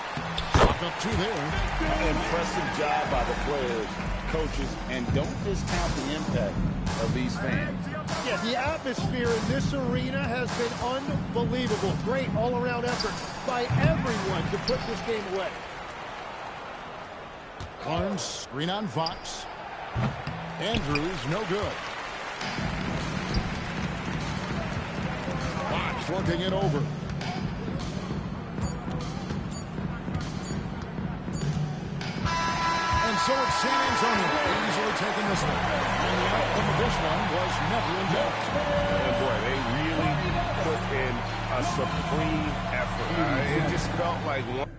Chalk up 2 there. Impressive job by the players, coaches, and don't discount the impact of these fans. Yeah, the atmosphere in this arena has been unbelievable. Great all-around effort by everyone to put this game away. Barnes, screen on Fox. Andrews, no good. Fox working it over. And so it's San Antonio easily taking this one. And the outcome of this one was never in doubt. And boy, they really put in a supreme effort. It just felt like one.